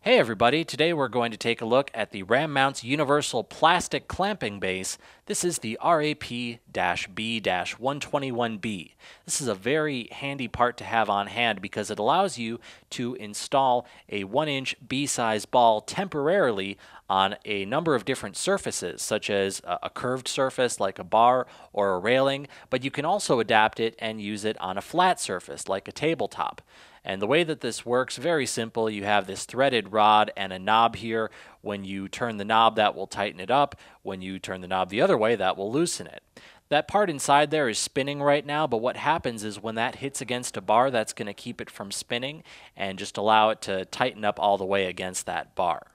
Hey everybody, today we're going to take a look at the Ram Mounts Universal Plastic Clamping Base. This is the RAP-B-121B. This is a very handy part to have on hand because it allows you to install a 1-inch B-size ball temporarily on a number of different surfaces, such as a curved surface like a bar or a railing, but you can also adapt it and use it on a flat surface like a tabletop. And the way that this works, very simple. You have this threaded rod and a knob here. When you turn the knob, that will tighten it up. When you turn the knob the other way, that will loosen it. That part inside there is spinning right now, but what happens is when that hits against a bar, that's going to keep it from spinning and just allow it to tighten up all the way against that bar.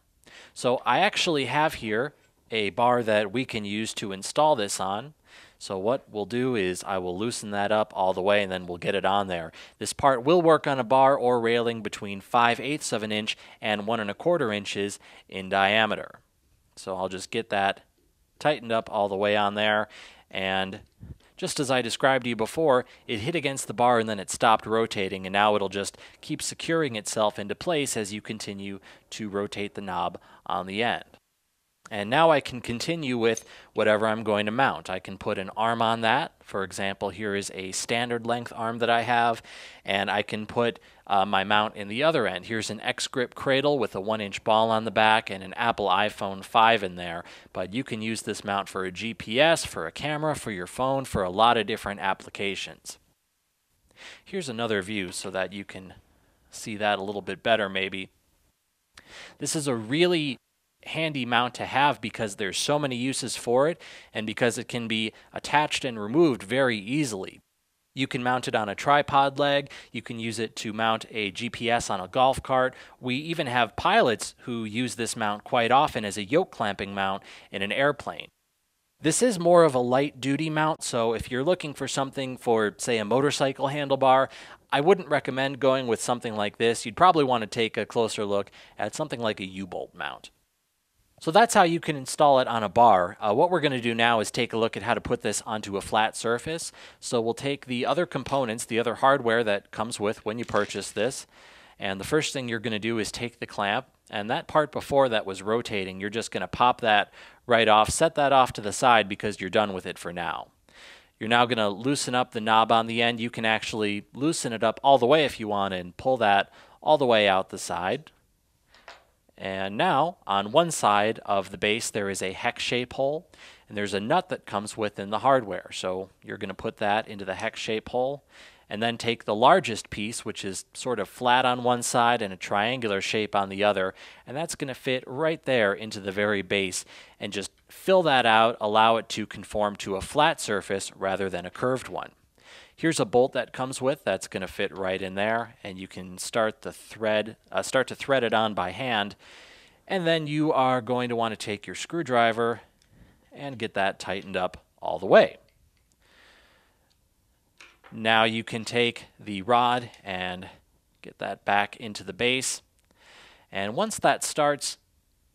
So I actually have here a bar that we can use to install this on. So what we'll do is I will loosen that up all the way and then we'll get it on there. This part will work on a bar or railing between 5/8 of an inch and 1 1/4 inches in diameter. So I'll just get that tightened up all the way on there, and just as I described to you before, it hit against the bar and then it stopped rotating, and now it'll just keep securing itself into place as you continue to rotate the knob on the end. And now I can continue with whatever I'm going to mount. I can put an arm on that. For example, here is a standard length arm that I have, and I can put my mount in the other end. Here's an X-Grip cradle with a 1-inch ball on the back and an Apple iPhone 5 in there. But you can use this mount for a GPS, for a camera, for your phone, for a lot of different applications. Here's another view so that you can see that a little bit better maybe. This is a really handy mount to have because there's so many uses for it and because it can be attached and removed very easily. You can mount it on a tripod leg, you can use it to mount a GPS on a golf cart. We even have pilots who use this mount quite often as a yoke clamping mount in an airplane. This is more of a light duty mount, so if you're looking for something for, say, a motorcycle handlebar, I wouldn't recommend going with something like this. You'd probably want to take a closer look at something like a U-bolt mount. So that's how you can install it on a bar. What we're going to do now is take a look at how to put this onto a flat surface. So we'll take the other components, the other hardware that comes with when you purchase this, and the first thing you're going to do is take the clamp, and that part before that was rotating, you're just going to pop that right off, set that off to the side because you're done with it for now. You're now going to loosen up the knob on the end. You can actually loosen it up all the way if you want and pull that all the way out the side. And now, on one side of the base, there is a hex shape hole, and there's a nut that comes within the hardware. So you're going to put that into the hex shape hole, and then take the largest piece, which is sort of flat on one side and a triangular shape on the other, and that's going to fit right there into the very base, and just fill that out, allow it to conform to a flat surface rather than a curved one. Here's a bolt that comes with that's going to fit right in there, and you can start to thread it on by hand, and then you are going to want to take your screwdriver and get that tightened up all the way. Now you can take the rod and get that back into the base, and once that starts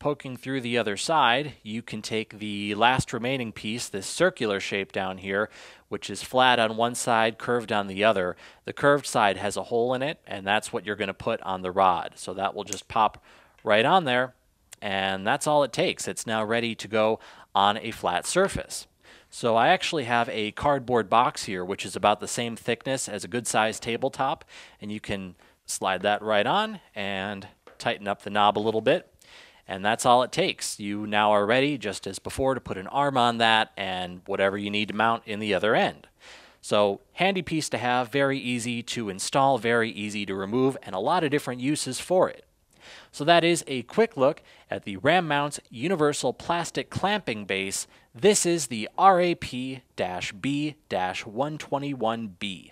poking through the other side, you can take the last remaining piece, this circular shape down here, which is flat on one side, curved on the other. The curved side has a hole in it, and that's what you're going to put on the rod. So that will just pop right on there, and that's all it takes. It's now ready to go on a flat surface. So I actually have a cardboard box here, which is about the same thickness as a good-sized tabletop, and you can slide that right on and tighten up the knob a little bit. And that's all it takes. You now are ready, just as before, to put an arm on that and whatever you need to mount in the other end. So, handy piece to have, very easy to install, very easy to remove, and a lot of different uses for it. So that is a quick look at the Ram Mounts Universal Plastic Clamping Base. This is the RAP-B-121B.